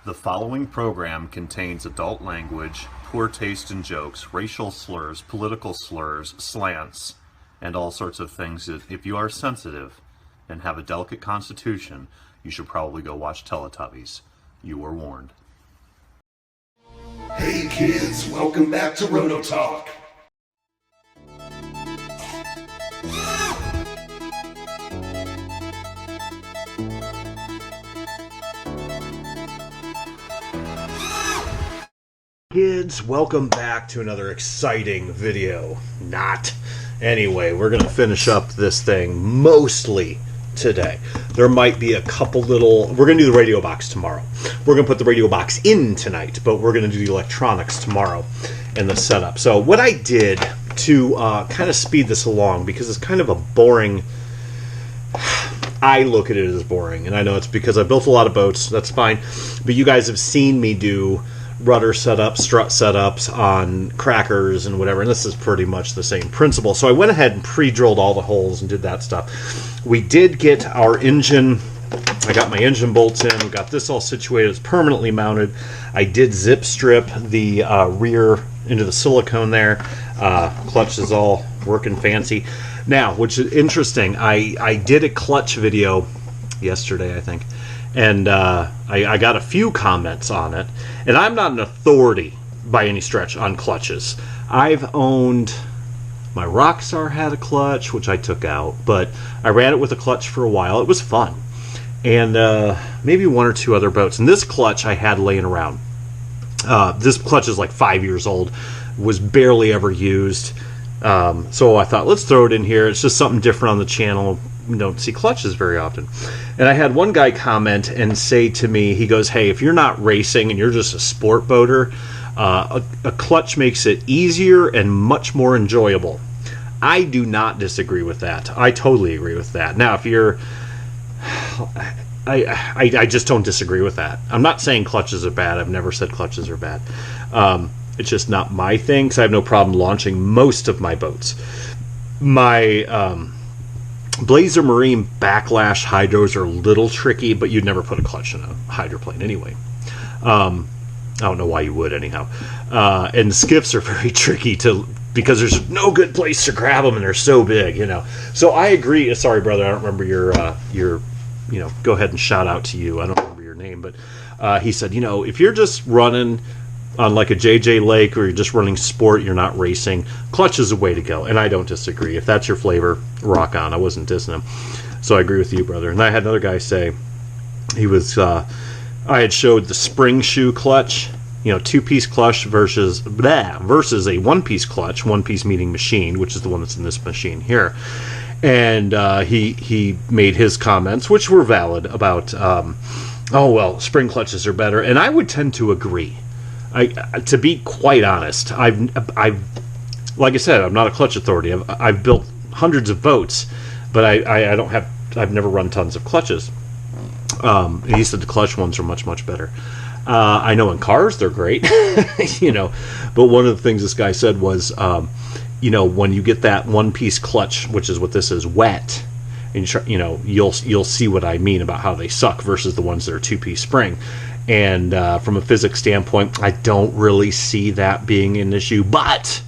The following program contains adult language, poor taste in jokes, racial slurs, political slurs, slants, and all sorts of things that if you are sensitive and have a delicate constitution, you should probably go watch Teletubbies. You were warned. Hey kids, welcome back to Roto Talk. Kids, welcome back to another exciting video. Not. Anyway, we're going to finish up this thing mostly today. There might be a couple little... We're going to do the radio box tomorrow. We're going to put the radio box in tonight, but we're going to do the electronics tomorrow and the setup. So what I did to kind of speed this along, because it's kind of a boring... I look at it as boring, and I know it's because I built a lot of boats. That's fine. But you guys have seen me do rudder setups, strut setups on crackers and whatever, and this is pretty much the same principle. So I went ahead and pre-drilled all the holes and did that stuff. We did get our engine, I got my engine bolts in, we got this all situated, it's permanently mounted. I did zip strip the rear into the silicone there. Clutch is all working fancy. Now, which is interesting, I did a clutch video yesterday, I think, and I got a few comments on it. And I'm not an authority by any stretch on clutches. I've owned... My Rockstar had a clutch, which I took out, but I ran it with a clutch for a while. It was fun. And maybe one or two other boats. And this clutch I had laying around. This clutch is like 5 years old. Was barely ever used. So I thought, let's throw it in here. It's just something different on the channel. We don't see clutches very often. And I had one guy comment and say to me, he goes, hey, if you're not racing and you're just a sport boater, a clutch makes it easier and much more enjoyable. I do not disagree with that. I totally agree with that. Now, if you're... I just don't disagree with that. I'm not saying clutches are bad. I've never said clutches are bad. It's just not my thing, because I have no problem launching most of my boats. My... Blazer Marine Backlash hydros are a little tricky, but you'd never put a clutch in a hydroplane anyway. I don't know why you would anyhow. And Skiffs are very tricky because there's no good place to grab them and they're so big, you know. So I agree. Sorry, brother, I don't remember your go ahead and shout out to you. I don't remember your name, but he said, if you're just running on like a JJ Lake, or you're just running sport, you're not racing, clutch is the way to go. And I don't disagree. If that's your flavor, rock on. I wasn't dissing him. So I agree with you, brother. And I had another guy say, he was, I had showed the spring shoe clutch, two-piece clutch versus a one-piece clutch, one-piece meaning machine, which is the one that's in this machine here. And he made his comments, which were valid, about, spring clutches are better. And I would tend to agree. To be quite honest, I've like I said, I'm not a clutch authority. I've built hundreds of boats, but I've never run tons of clutches. He said the clutch ones are much better. I know in cars they're great, but one of the things this guy said was, when you get that one-piece clutch, which is what this is, wet, and you'll see what I mean about how they suck versus the ones that are two-piece spring. And from a physics standpoint, I don't really see that being an issue, but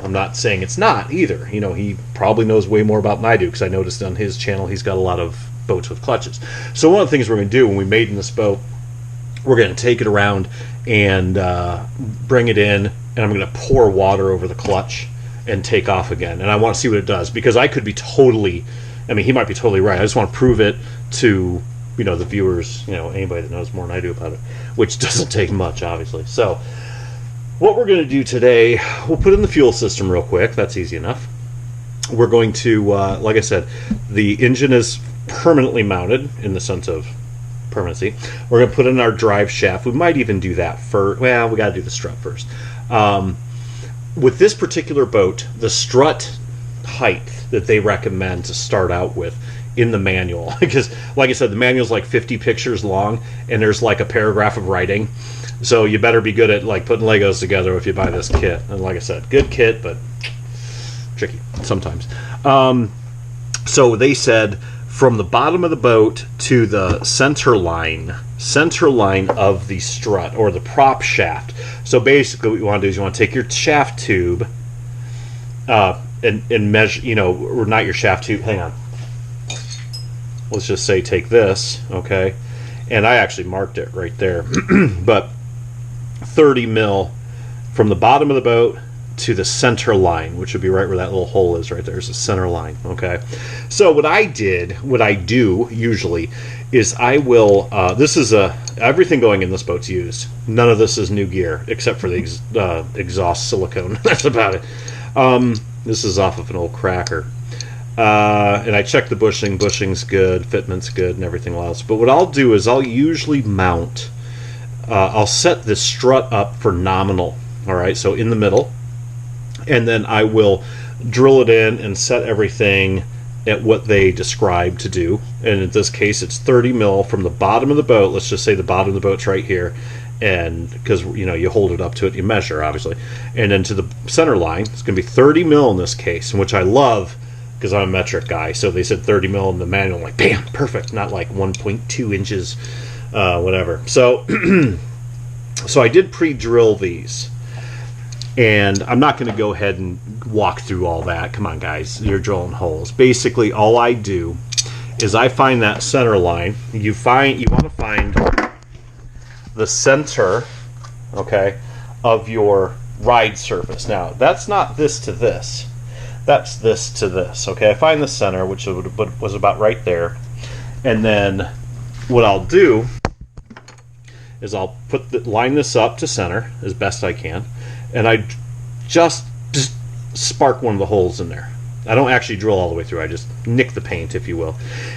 I'm not saying it's not either. He probably knows way more about than I do, because I noticed on his channel he's got a lot of boats with clutches. So one of the things we're going to do when we made in this boat, we're going to take it around and bring it in, and I'm going to pour water over the clutch and take off again. And I want to see what it does, because I could be totally... he might be totally right. I just want to prove it to... the viewers, anybody that knows more than I do about it, which doesn't take much, obviously. So, what we're going to do today, we'll put in the fuel system real quick. That's easy enough. We're going to, like I said, the engine is permanently mounted in the sense of permanency. We're going to put in our drive shaft. We might even do that first. Well, we got to do the strut first. With this particular boat, the strut height that they recommend to start out with in the manual, because like I said, the manual's like 50 pictures long and there's like a paragraph of writing, so you better be good at like putting Legos together if you buy this kit. And like I said, good kit, but tricky sometimes. So they said from the bottom of the boat to the center line of the strut or the prop shaft. So basically what you want to do is you want to take your shaft tube and measure, you know, or not your shaft tube, hang on. Let's just say take this, okay? And I actually marked it right there. But 30 mil from the bottom of the boat to the center line, which would be right where that little hole is right there. Is the center line, okay? So what I do usually is I will, this is everything going in this boat's used. None of this is new gear except for the exhaust silicone. That's about it. This is off of an old cracker. And I check the bushing. Bushing's good, fitment's good, and everything else. But what I'll do is I'll usually mount, I'll set the strut up for nominal, all right, so in the middle. And then I will drill it in and set everything at what they describe to do. And in this case, it's 30 mil from the bottom of the boat. Let's just say the bottom of the boat's right here. And because, you know, you hold it up to it, you measure, obviously. And then to the center line, it's going to be 30 mil in this case, which I love because I'm a metric guy. So they said 30 mil in the manual. I'm like, bam, perfect. Not like 1.2 inches, whatever. So, so I did pre-drill these. And I'm not going to go ahead and walk through all that. Come on, guys. You're drilling holes. Basically, all I do is I find that center line. You want to find the center, okay, of your ride surface. Now, that's not this to this. That's this to this, okay? I find the center, which was about right there. And then what I'll do is I'll line this up to center as best I can. And I just spark one of the holes in there. I don't actually drill all the way through. I just nick the paint, if you will.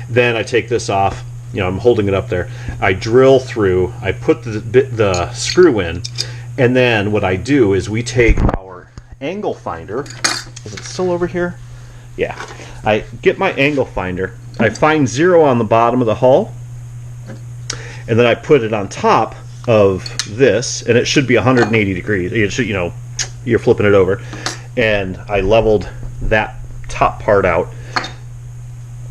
Then I take this off. You know, I'm holding it up there. I drill through. I put the screw in. And then what I do is we take our angle finder. Is it still over here? Yeah. I get my angle finder. I find 0 on the bottom of the hull. And then I put it on top of this, and it should be 180 degrees. It should, you know, you're flipping it over, and I leveled that top part out,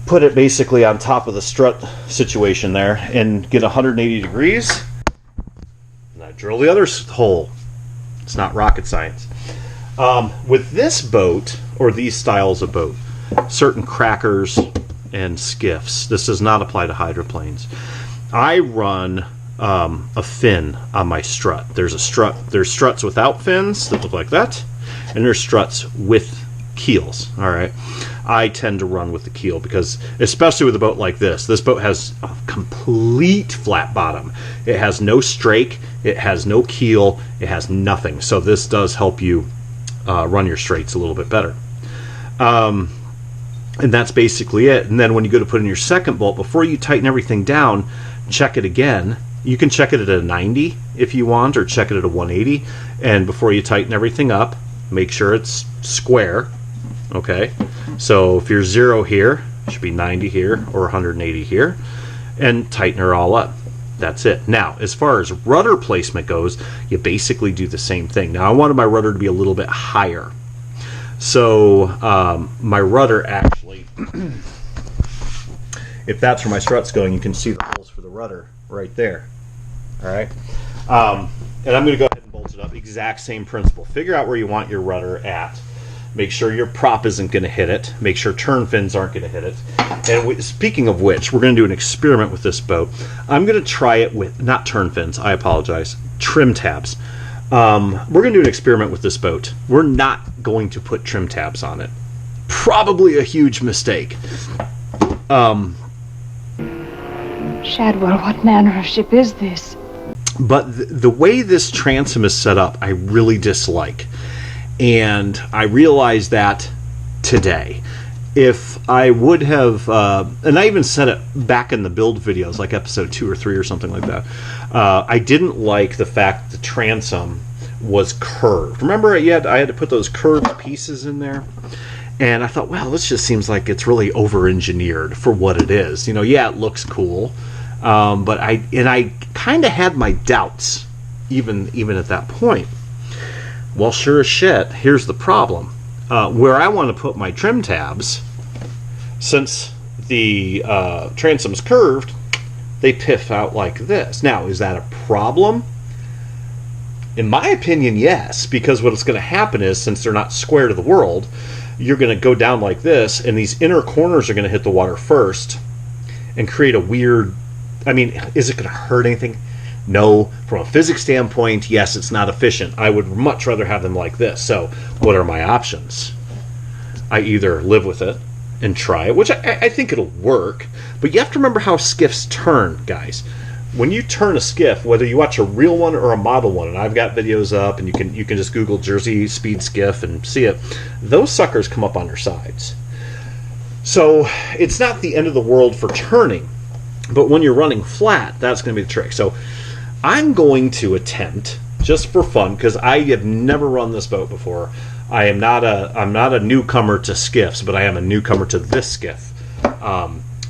put it basically on top of the strut situation there, and get 180 degrees, and I drill the other hole. It's not rocket science. With this boat, or these styles of boat, certain crackers and skiffs, this does not apply to hydroplanes. I run a fin on my strut. There's struts without fins that look like that, and there's struts with keels. All right, I tend to run with the keel because, especially with a boat like this boat has a complete flat bottom. It has no strake, it has no keel, it has nothing. So this does help you run your straights a little bit better. And that's basically it. And then when you go to put in your second bolt, before you tighten everything down, check it again. You can check it at a 90 if you want, or check it at a 180. And before you tighten everything up, make sure it's square. Okay, so if you're 0 here, it should be 90 here or 180 here, and tighten her all up. That's it. Now, as far as rudder placement goes, you basically do the same thing. Now, I wanted my rudder to be a little bit higher. So my rudder actually, if that's where my strut's going, you can see the holes for the rudder right there. All right, and I'm going to go ahead and bolt it up. Exact same principle. Figure out where you want your rudder at. Make sure your prop isn't going to hit it. Make sure turn fins aren't going to hit it. And speaking of which, we're going to do an experiment with this boat. I'm going to try it with, not turn fins, I apologize, trim tabs. We're going to do an experiment with this boat. We're not going to put trim tabs on it. Probably a huge mistake. Shadwell, what manner of ship is this? But the way this transom is set up, I really dislike. And I realized that today. If I would have, and I even said it back in the build videos, like episode 2 or 3 or something like that, I didn't like the fact the transom was curved. Remember, I had to put those curved pieces in there? And I thought, well, this just seems like it's really over-engineered for what it is. You know, yeah, it looks cool, but I kind of had my doubts, even at that point. Well, sure as shit, here's the problem. Where I want to put my trim tabs, since the transom's curved, they piff out like this. Now, is that a problem? In my opinion, yes, because what's going to happen is, since they're not square to the world, you're going to go down like this, and these inner corners are going to hit the water first and create a weird... I mean, is it going to hurt anything? No. From a physics standpoint, yes, it's not efficient. I would much rather have them like this. So, what are my options? I either live with it and try it, which I think it'll work, but you have to remember how skiffs turn, guys. When you turn a skiff, whether you watch a real one or a model one, and I've got videos up, and you can just Google Jersey Speed Skiff and see it, those suckers come up on their sides. So it's not the end of the world for turning, but when you're running flat, that's going to be the trick. So I'm going to attempt, just for fun, because I have never run this boat before. I'm not a newcomer to skiffs, but I am a newcomer to this skiff.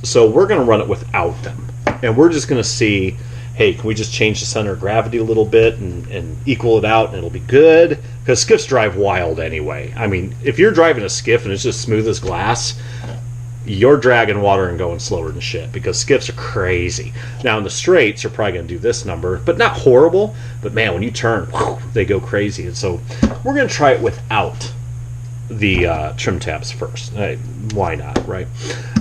So we're going to run it without them. And we're just going to see, hey, can we just change the center of gravity a little bit and equal it out and it'll be good? Because skiffs drive wild anyway. I mean, if you're driving a skiff and it's just smooth as glass, you're dragging water and going slower than shit, because skiffs are crazy. Now, in the straights, you're probably going to do this number, but not horrible. But man, when you turn, they go crazy. And so we're going to try it without the trim tabs first. Why not, right?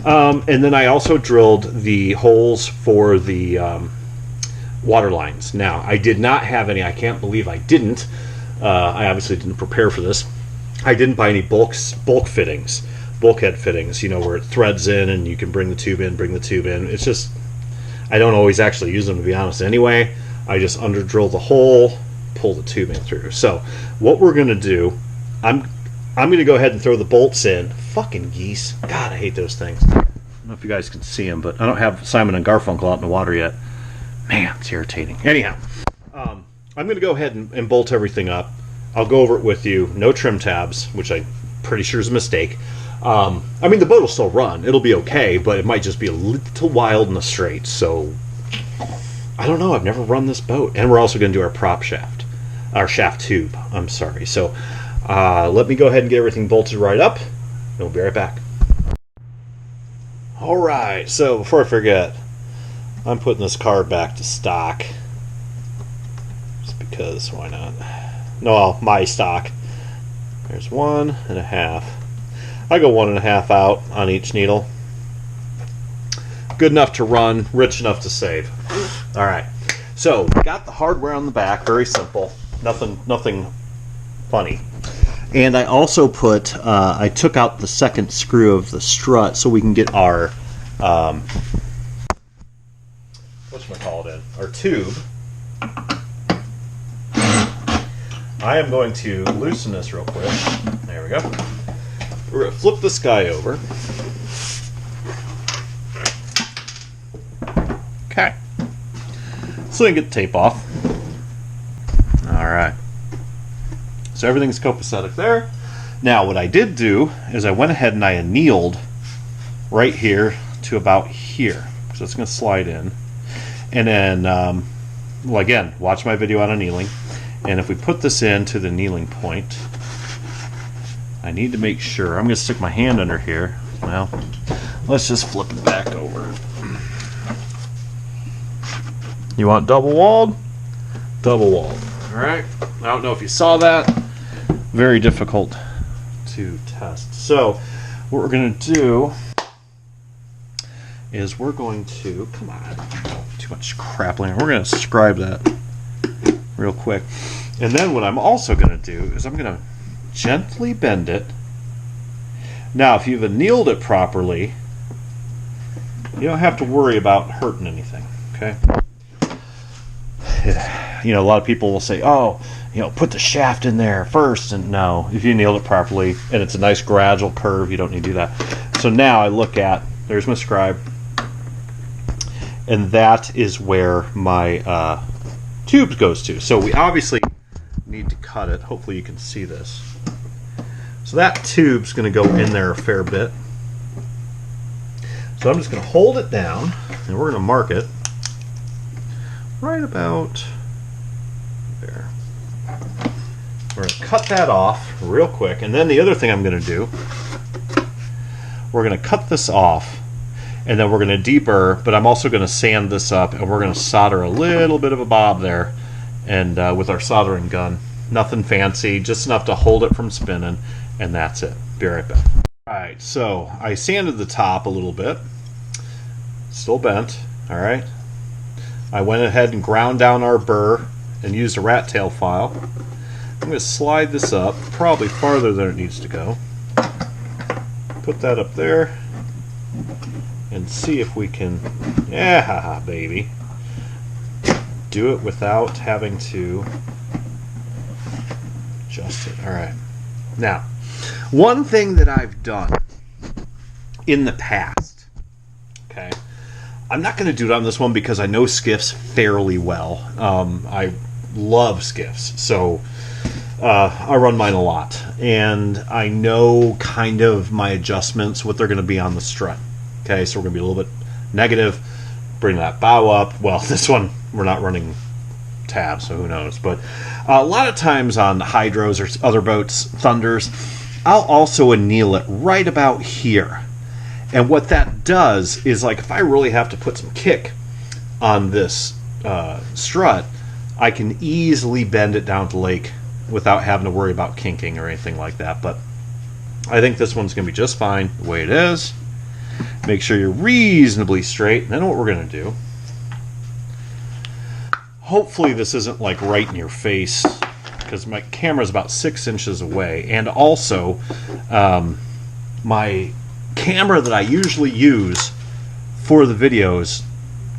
And then I also drilled the holes for the water lines. Now, I did not have any. I can't believe I didn't. I obviously didn't prepare for this. I didn't buy any bulkhead fittings, where it threads in and you can bring the tube in, It's just, I don't always actually use them, to be honest, anyway. I just under drill the hole, pull the tubing through. So what we're going to do, I'm going to go ahead and throw the bolts in. Fucking geese. God, I hate those things. I don't know if you guys can see them, but I don't have Simon and Garfunkel out in the water yet. Man, it's irritating. Anyhow, I'm going to go ahead and bolt everything up. I'll go over it with you. No trim tabs, which I'm pretty sure is a mistake. I mean, the boat will still run. It'll be okay, but it might just be a little wild in the straights. So, I don't know. I've never run this boat. And we're also going to do our prop shaft. Our shaft tube. I'm sorry. So, let me go ahead and get everything bolted right up, and we'll be right back. Alright, so before I forget, I'm putting this car back to stock. Just because, why not? No, well, my stock. There's 1.5. I go 1.5 out on each needle. Good enough to run, rich enough to save. Alright, so got the hardware on the back, very simple. Nothing funny. And I also put, I took out the second screw of the strut so we can get our, whatchamacallit in, our tube. I am going to loosen this real quick. There we go. We're going to flip this guy over. Okay. So we can get the tape off. Alright. So everything's copacetic there. Now, what I did do is I went ahead and I annealed right here to about here. So it's going to slide in. And then, well, again, watch my video on annealing. And if we put this into the annealing point, I need to make sure. I'm going to stick my hand under here. Well, let's just flip it back over. You want double walled? Double walled. Alright. I don't know if you saw that. Very difficult to test. So, what we're going to do is we're going to, come on, too much crap laying. We're going to scribe that real quick. And then what I'm also going to do is I'm going to gently bend it. Now, if you've annealed it properly, you don't have to worry about hurting anything, okay? You know, a lot of people will say, oh, you know, put the shaft in there first. And no, if you nailed it properly and it's a nice gradual curve, you don't need to do that. So now I look at, there's my scribe, and that is where my tube goes to. So we obviously need to cut it. Hopefully you can see this. So that tube's going to go in there a fair bit. So I'm just going to hold it down, and we're going to mark it right about there. We're going to cut that off real quick, and then the other thing I'm going to do, we're going to cut this off, and then we're going to deburr, but I'm also going to sand this up, and we're going to solder a little bit of a bob there, and with our soldering gun. Nothing fancy, just enough to hold it from spinning, and that's it. Be right back. Alright, so I sanded the top a little bit. Still bent, alright. I went ahead and ground down our burr and used a rat tail file. I'm going to slide this up, probably farther than it needs to go. Put that up there, and see if we can, yeah, baby, do it without having to adjust it. Alright. Now, one thing that I've done in the past, okay, I'm not going to do it on this one because I know Skiffs fairly well. I love Skiffs, so I run mine a lot, and I know kind of my adjustments, what they're going to be on the strut. Okay, so we're going to be a little bit negative, bring that bow up. Well, this one we're not running tab, so who knows, but a lot of times on hydros or other boats, Thunders, I'll also anneal it right about here. And what that does is, like, if I really have to put some kick on this strut, I can easily bend it down to lake without having to worry about kinking or anything like that. But I think this one's going to be just fine the way it is. Make sure you're reasonably straight. And then what we're going to do, hopefully this isn't like right in your face, because my camera's about 6 inches away, and also my camera that I usually use for the videos,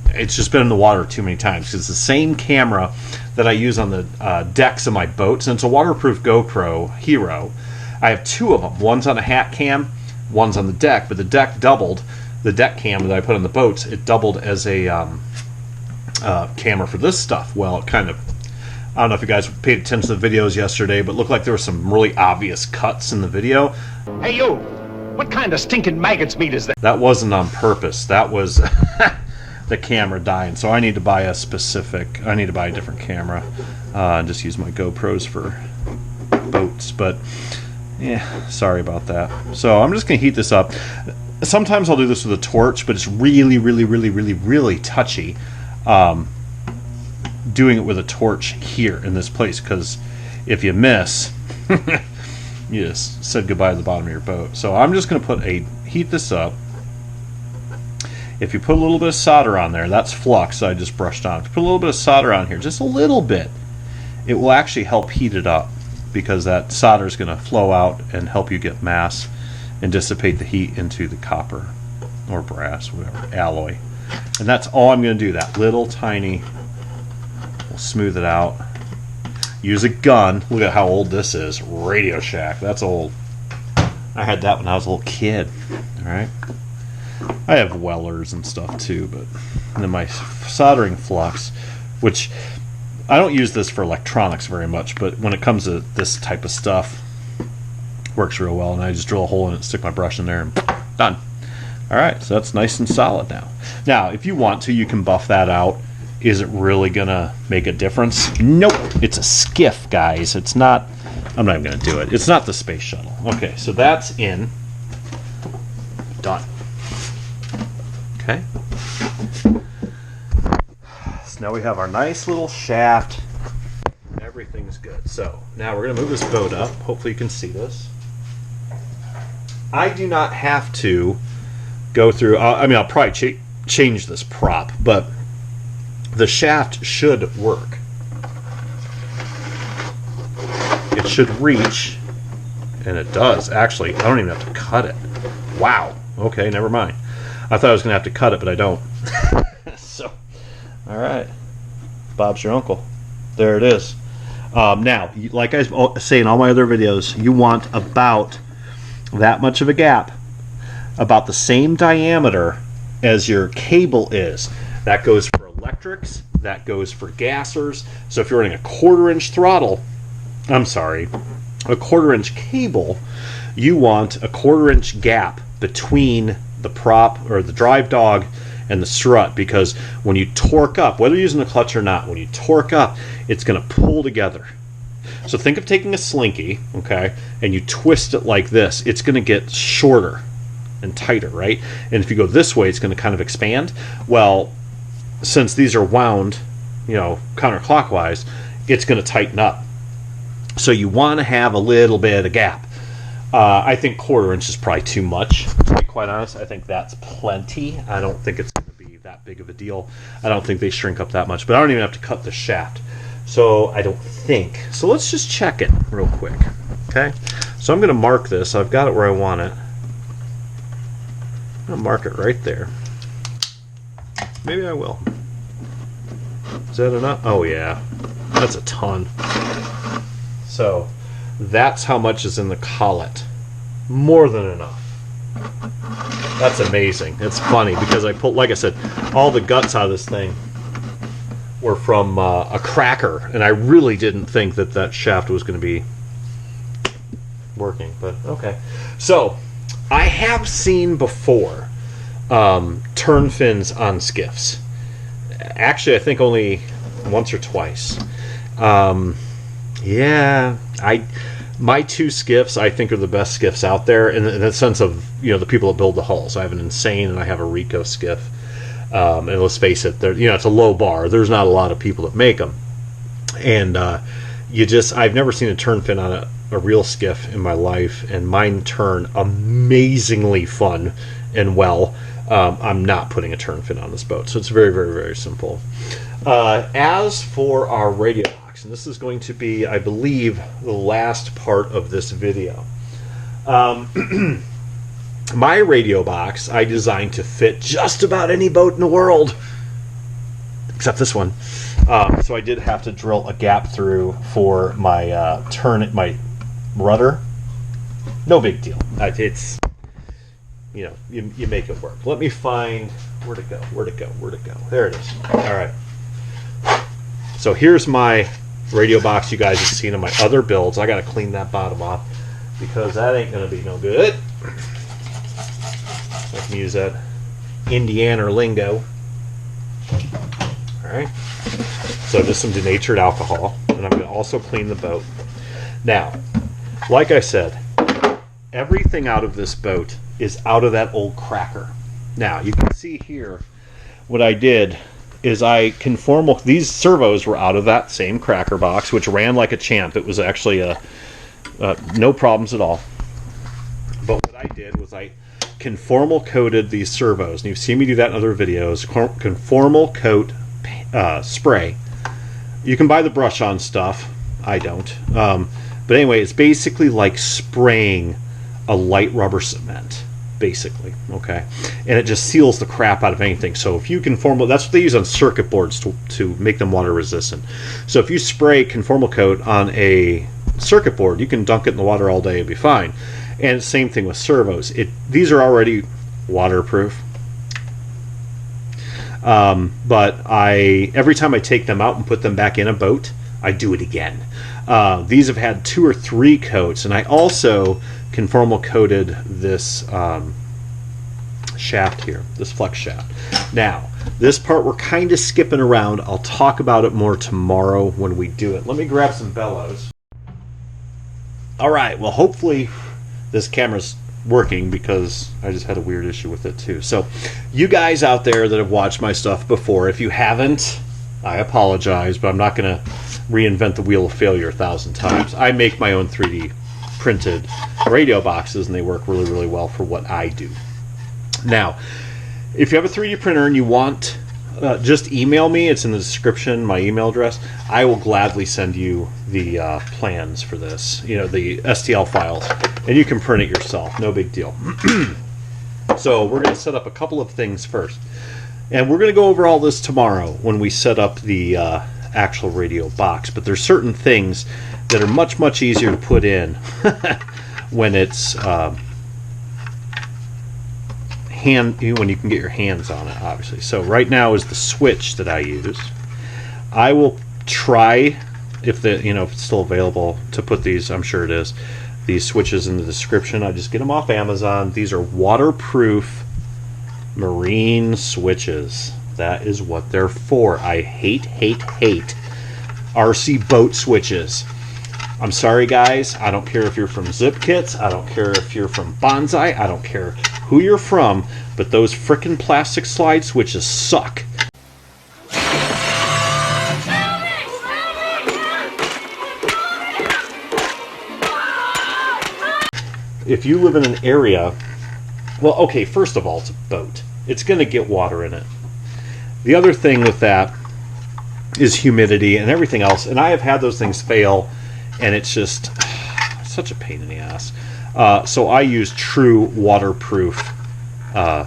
it's just been in the water too many times, because it's the same camera that I use on the decks of my boats, and it's a waterproof GoPro Hero. I have two of them. One's on a hat cam, one's on the deck, but the deck doubled. The deck cam that I put on the boats, it doubled as a camera for this stuff. Well, it kind of, I don't know if you guys paid attention to the videos yesterday, but it looked like there were some really obvious cuts in the video. Hey, you! What kind of stinking maggot's meat is that? That wasn't on purpose. That was the camera dying. So I need to buy a different camera and just use my GoPros for boats. But yeah, sorry about that. So I'm just going to heat this up. Sometimes I'll do this with a torch, but it's really, really, really, really, really touchy doing it with a torch here in this place, because if you miss, you just said goodbye to the bottom of your boat. So I'm just going to heat this up. If you put a little bit of solder on there, that's flux I just brushed on. If you put a little bit of solder on here, just a little bit, it will actually help heat it up, because that solder is going to flow out and help you get mass and dissipate the heat into the copper or brass, whatever, alloy. And that's all I'm going to do, that little tiny, we'll smooth it out. Use a gun. Look at how old this is. Radio Shack. That's old. I had that when I was a little kid. Alright. I have Wellers and stuff too, but and then my soldering flux, which I don't use this for electronics very much, but when it comes to this type of stuff, works real well. And I just drill a hole in it, stick my brush in there, and done. Alright, so that's nice and solid now. Now, if you want to, you can buff that out. Is it really gonna make a difference? Nope. It's a Skiff, guys. It's not, I'm not even gonna do it. It's not the space shuttle. Okay, so that's in. Done. Okay. So now we have our nice little shaft. Everything's good. So now we're gonna move this boat up. Hopefully you can see this. I do not have to go through, I mean, I'll probably change this prop, but the shaft should work. It should reach, and it does. Actually, I don't even have to cut it. Wow. Okay, never mind. I thought I was going to have to cut it, but I don't. So, all right. Bob's your uncle. There it is. Now, like I say in all my other videos, you want about that much of a gap, about the same diameter as your cable is. That goes for electrics, that goes for gassers. So if you're running a 1/4-inch throttle, I'm sorry, a 1/4-inch cable, you want a 1/4-inch gap between the prop or the drive dog and the strut, because when you torque up, whether you're using a clutch or not, when you torque up, it's going to pull together. So think of taking a slinky, okay, and you twist it like this. It's going to get shorter, and tighter, right? And if you go this way, it's going to kind of expand. Well, since these are wound, counterclockwise, it's going to tighten up. So you want to have a little bit of gap. I think 1/4 inch is probably too much, to be quite honest. I think that's plenty. I don't think it's going to be that big of a deal. I don't think they shrink up that much, but I don't even have to cut the shaft. So I don't think. So let's just check it real quick. Okay? So I'm going to mark this. I've got it where I want it. I'm going to mark it right there. Maybe I will. Is that enough? Oh, yeah. That's a ton. So that's how much is in the collet. More than enough. That's amazing. It's funny because I pulled, like I said, all the guts out of this thing were from a cracker, and I really didn't think that that shaft was going to be working, but okay. So I have seen before turn fins on skiffs. Actually, I think only once or twice. Yeah, my 2 skiffs I think are the best skiffs out there in the sense of the people that build the hulls. I have an Insane and I have a Rico skiff. And let's face it, it's a low bar. There's not a lot of people that make them, and I've never seen a turn fin on a real skiff in my life, and mine turn amazingly fun and well. I'm not putting a turn fin on this boat, so it's very, very, very simple. As for our radio box, and this is going to be, I believe, the last part of this video. My radio box I designed to fit just about any boat in the world, except this one. So I did have to drill a gap through for my my rudder. No big deal. It's you make it work. Let me find where'd it go. There it is. All right. So here's my radio box you guys have seen in my other builds. I got to clean that bottom off because that ain't gonna be no good. I can use that Indiana lingo. Alright. So just some denatured alcohol. And I'm going to also clean the boat. Now, like I said, everything out of this boat is out of that old cracker. Now, you can see here what I did is these servos were out of that same cracker box, which ran like a champ. It was actually no problems at all. But what I did was I conformal coated these servos, and you've seen me do that in other videos. Conformal coat spray. You can buy the brush on stuff. I don't. But anyway, it's basically like spraying a light rubber cement, basically. Okay, and it just seals the crap out of anything. So if you conformal, that's what they use on circuit boards to make them water resistant. So if you spray conformal coat on a circuit board, you can dunk it in the water all day and be fine. And same thing with servos. These are already waterproof, but every time I take them out and put them back in a boat, I do it again. These have had 2 or 3 coats, and I also conformal coated this shaft here, this flex shaft. Now, this part we're kind of skipping around. I'll talk about it more tomorrow when we do it. Let me grab some bellows. All right, well, hopefully this camera's working because I just had a weird issue with it too. So you guys out there that have watched my stuff before, if you haven't, I apologize, but I'm not going to reinvent the wheel of failure 1,000 times. I make my own 3D printed radio boxes, and they work really, really well for what I do. Now, if you have a 3D printer and you want, just email me. It's in the description, my email address. I will gladly send you the plans for this, the STL files, and you can print it yourself. No big deal. So we're going to set up a couple of things first. And we're going to go over all this tomorrow when we set up the actual radio box. But there's certain things that are much, much easier to put in when it's when you can get your hands on it, obviously. So right now is the switch that I use. I will try, if it's still available, to put these, I'm sure it is, these switches in the description. I just get them off Amazon. These are waterproof marine switches. That is what they're for. I hate RC boat switches. I'm sorry, guys. I don't care if you're from Zip Kits. I don't care if you're from Bonsai. I don't care who you're from, but those frickin' plastic slide switches suck. If you live in an area, well, okay, first of all, it's a boat. It's going to get water in it. The other thing with that is humidity and everything else, and I have had those things fail, and it's just such a pain in the ass. So I use true waterproof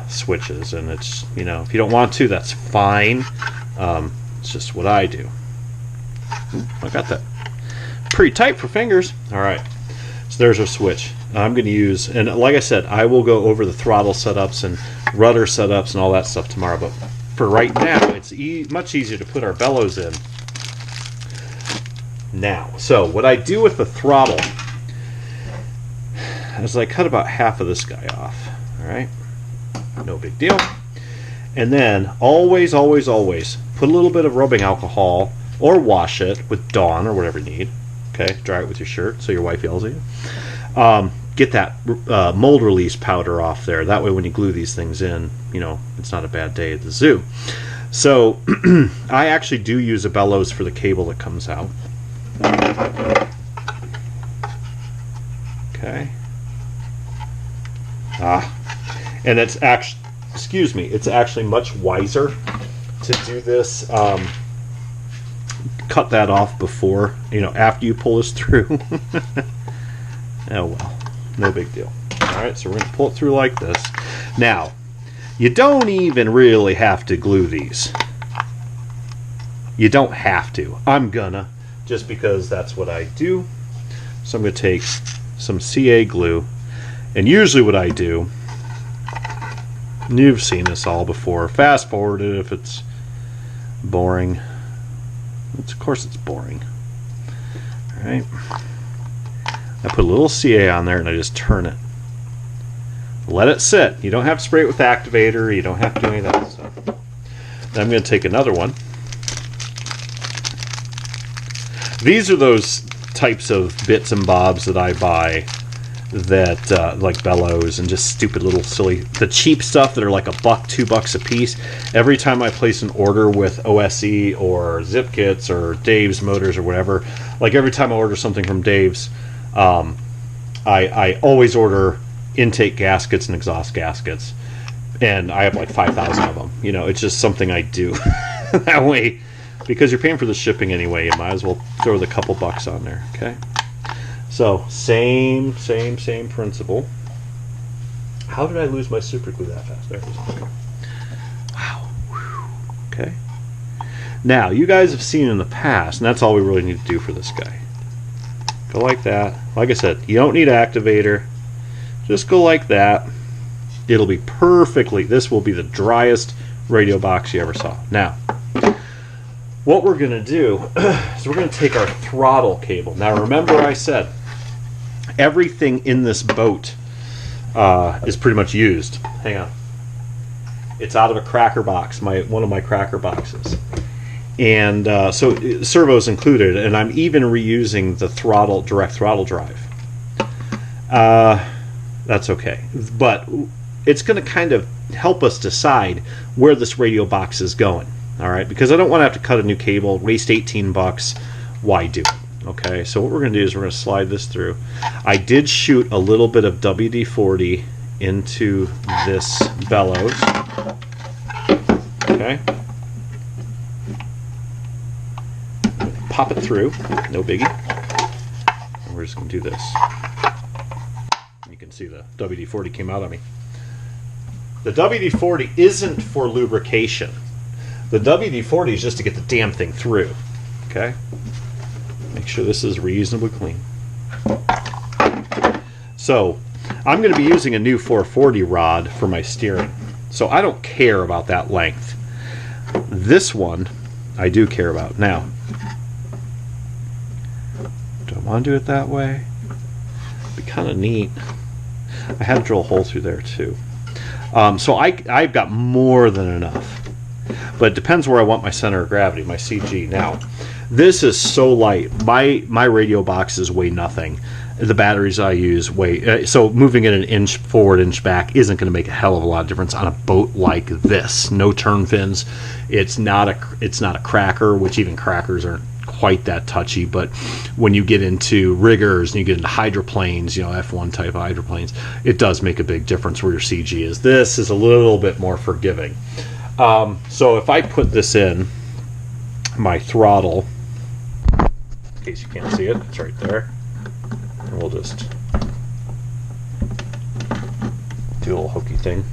switches, and it's, you know, if you don't want to, that's fine. It's just what I do. I got that pretty tight for fingers. All right, so there's our switch. I'm going to use, and like I said, I will go over the throttle setups and rudder setups and all that stuff tomorrow, but for right now, it's much easier to put our bellows in now. So what I do with the throttle is I cut about half of this guy off. All right, no big deal. And then always, always, always put a little bit of rubbing alcohol or wash it with Dawn or whatever you need. Okay, dry it with your shirt so your wife yells at you. Get that mold release powder off there. That way when you glue these things in, you know, it's not a bad day at the zoo. So I actually do use a bellows for the cable that comes out. Okay. And it's actually, excuse me, it's actually much wiser to do this, cut that off before, you know, after you pull this through. Oh well, no big deal. Alright, so we're going to pull it through like this. Now, you don't even really have to glue these. You don't have to. I'm gonna, just because that's what I do. So I'm going to take some CA glue, and usually what I do, and you've seen this all before, fast forward it if it's boring. Of course it's boring. Alright. I put a little CA on there and I just turn it. Let it sit. You don't have to spray it with activator. You don't have to do any of that stuff. Then I'm going to take another one. These are those types of bits and bobs that I buy that like bellows and just stupid little silly, the cheap stuff that are like $1, $2 a piece. Every time I place an order with OSE or Zip Kits or Dave's Motors or whatever, like every time I order something from Dave's, I always order intake gaskets and exhaust gaskets, and I have like 5,000 of them. You know, it's just something I do. That way, because you're paying for the shipping anyway, you might as well throw the couple bucks on there. Okay, so same principle. How did I lose my super glue that fast? There it is. Okay. Wow. Okay. Now you guys have seen in the past, and that's all we really need to do for this guy. Go like that. Like I said, you don't need activator. Just go like that. It'll be perfectly, this will be the driest radio box you ever saw. Now, what we're going to do is we're going to take our throttle cable. Now remember I said everything in this boat is pretty much used. Hang on. It's out of a cracker box, one of my cracker boxes. And so servo's included, and I'm even reusing the throttle, direct throttle drive. That's okay, but it's going to kind of help us decide where this radio box is going. All right, because I don't want to have to cut a new cable, waste $18. Why do it? Okay, so what we're going to do is we're going to slide this through. I did shoot a little bit of WD-40 into this bellows. Okay. Pop it through, no biggie. And we're just going to do this. You can see the WD-40 came out on me. The WD-40 isn't for lubrication. The WD-40 is just to get the damn thing through. Okay? Make sure this is reasonably clean. So, I'm going to be using a new 440 rod for my steering. So I don't care about that length. This one, I do care about. Now, do I want to do it that way? It'd be kind of neat. I had to drill a hole through there too. So I've got more than enough. But it depends where I want my center of gravity, my CG. Now, this is so light. My radio boxes weigh nothing. The batteries I use weigh, so moving it an inch forward, inch back isn't going to make a hell of a lot of difference on a boat like this. No turn fins. It's not a cracker, which even crackers aren't quite that touchy. But when you get into riggers and you get into hydroplanes, F1 type hydroplanes, it does make a big difference where your CG is. This is a little bit more forgiving. So if I put this in my throttle, in case you can't see it, it's right there. And we'll just do a little hokey thing.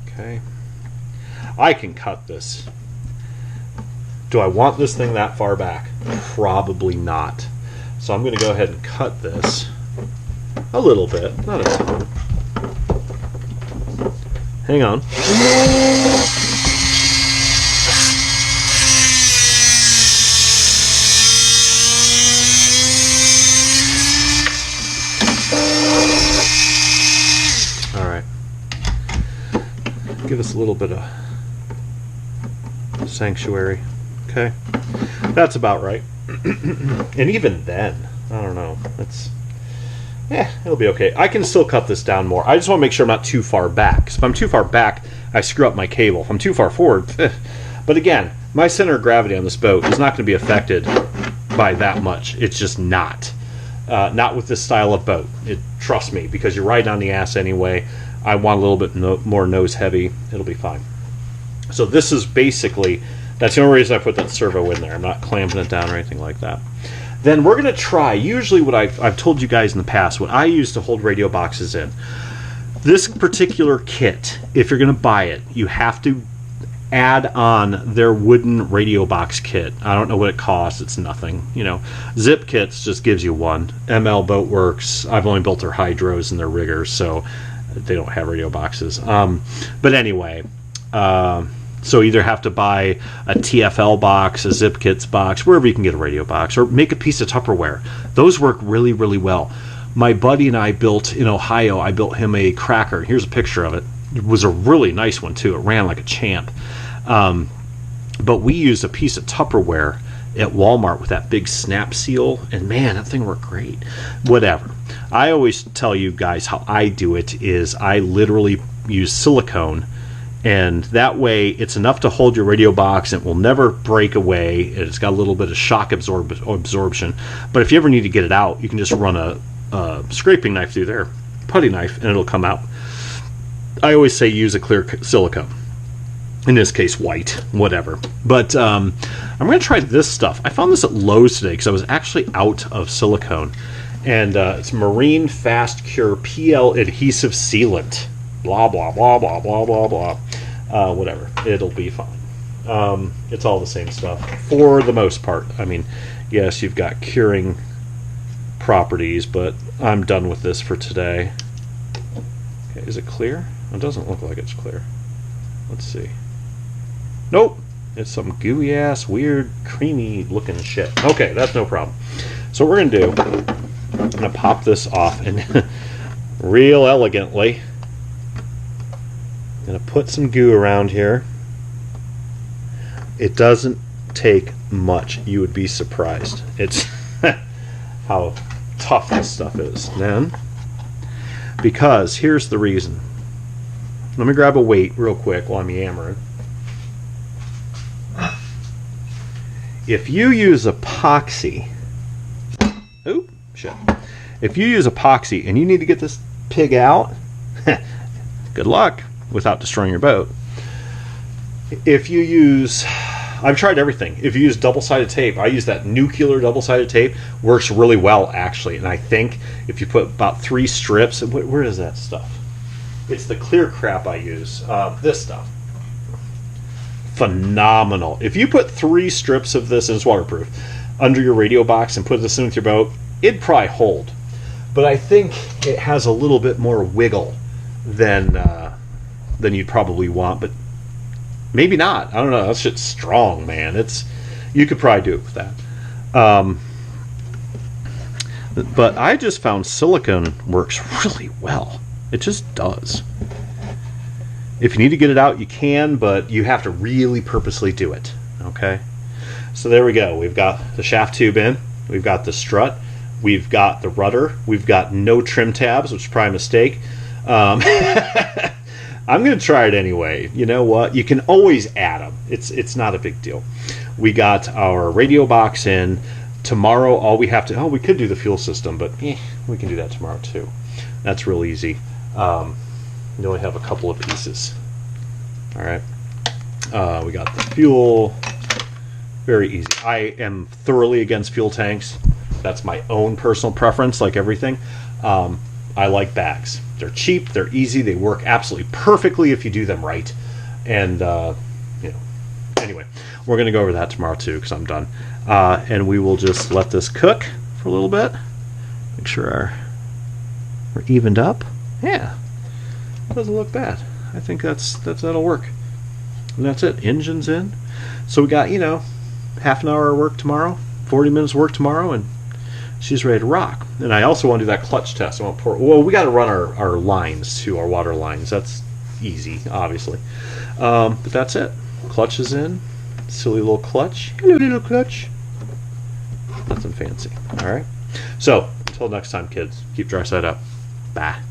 Okay. I can cut this. Do I want this thing that far back? Probably not. So I'm going to go ahead and cut this a little bit, not a ton. Hang on. Give us a little bit of sanctuary. Okay, that's about right. And even then, I don't know. It'll be okay. I can still cut this down more. I just want to make sure I'm not too far back. Because if I'm too far back, I screw up my cable. If I'm too far forward, but again, my center of gravity on this boat is not going to be affected by that much. It's just not. Not with this style of boat. Trust me, because you're riding on the ass anyway. I want a little bit more nose heavy. It'll be fine. So this is basically, that's the only reason I put that servo in there. I'm not clamping it down or anything like that. Then we're going to try, usually what I've told you guys in the past, what I use to hold radio boxes in. This particular kit, if you're going to buy it, you have to add on their wooden radio box kit. I don't know what it costs. It's nothing. Zip Kits just gives you one. ML Boat Works, I've only built their hydros and their riggers, so they don't have radio boxes. But anyway, so either have to buy a TFL box, a Zip Kits box, wherever you can get a radio box, or make a piece of Tupperware. Those work really, really well. My buddy and I built, in Ohio, I built him a cracker. Here's a picture of it. It was a really nice one, too. It ran like a champ. But we used a piece of Tupperware at Walmart with that big snap seal, and man, that thing worked great. Whatever. I always tell you guys how I do it is I literally use silicone, and that way it's enough to hold your radio box and it will never break away. It's got a little bit of shock absorption, but if you ever need to get it out, you can just run a scraping knife through there, putty knife, and it'll come out. I always say use a clear silicone. In this case, white, whatever. But I'm going to try this stuff. I found this at Lowe's today because I was actually out of silicone. And it's Marine Fast Cure PL Adhesive Sealant. Blah, blah, blah, blah, blah, blah, blah. Whatever. It'll be fine. It's all the same stuff for the most part. I mean, yes, you've got curing properties, but I'm done with this for today. Okay, is it clear? It doesn't look like it's clear. Let's see. Nope. It's some gooey ass, weird, creamy looking shit. Okay, that's no problem. So what we're going to do, I'm going to pop this off and real elegantly, I'm going to put some goo around here. It doesn't take much. You would be surprised. It's how tough this stuff is. Then, because here's the reason. Let me grab a weight real quick while I'm yammering. If you use epoxy, if you use epoxy and you need to get this pig out, good luck without destroying your boat. If you use, I've tried everything. If you use double-sided tape, I use that nuclear double-sided tape, works really well actually. And I think if you put about 3 strips, where is that stuff? It's the clear crap I use. This stuff. Phenomenal. If you put 3 strips of this, and it's waterproof, under your radio box and put this in with your boat, it'd probably hold. But I think it has a little bit more wiggle than you'd probably want. But maybe not. I don't know. That shit's strong, man. You could probably do it with that. But I just found silicone works really well. It just does. If you need to get it out, you can, but you have to really purposely do it. Okay? So there we go. We've got the shaft tube in. We've got the strut. We've got the rudder. We've got no trim tabs, which is probably a mistake. I'm going to try it anyway. You know what? You can always add them. It's not a big deal. We got our radio box in. Tomorrow, all we have to... Oh, we could do the fuel system, but we can do that tomorrow, too. That's real easy. You only have a couple of pieces. All right. We got the fuel. Very easy. I am thoroughly against fuel tanks. That's my own personal preference, like everything. I like bags. They're cheap, they're easy, they work absolutely perfectly if you do them right. And, anyway, we're going to go over that tomorrow too, because I'm done. And we will just let this cook for a little bit. Make sure we're evened up. Yeah, doesn't look bad. I think that'll work. And that's it. Engine's in. So we got, half an hour of work tomorrow, 40 minutes of work tomorrow, and she's ready to rock. And I also want to do that clutch test. We got to run our lines too, our water lines. That's easy, obviously. But that's it. Clutch is in. Silly little clutch. Hello, little clutch. Nothing fancy. All right. So until next time, kids, keep dry side up. Bye.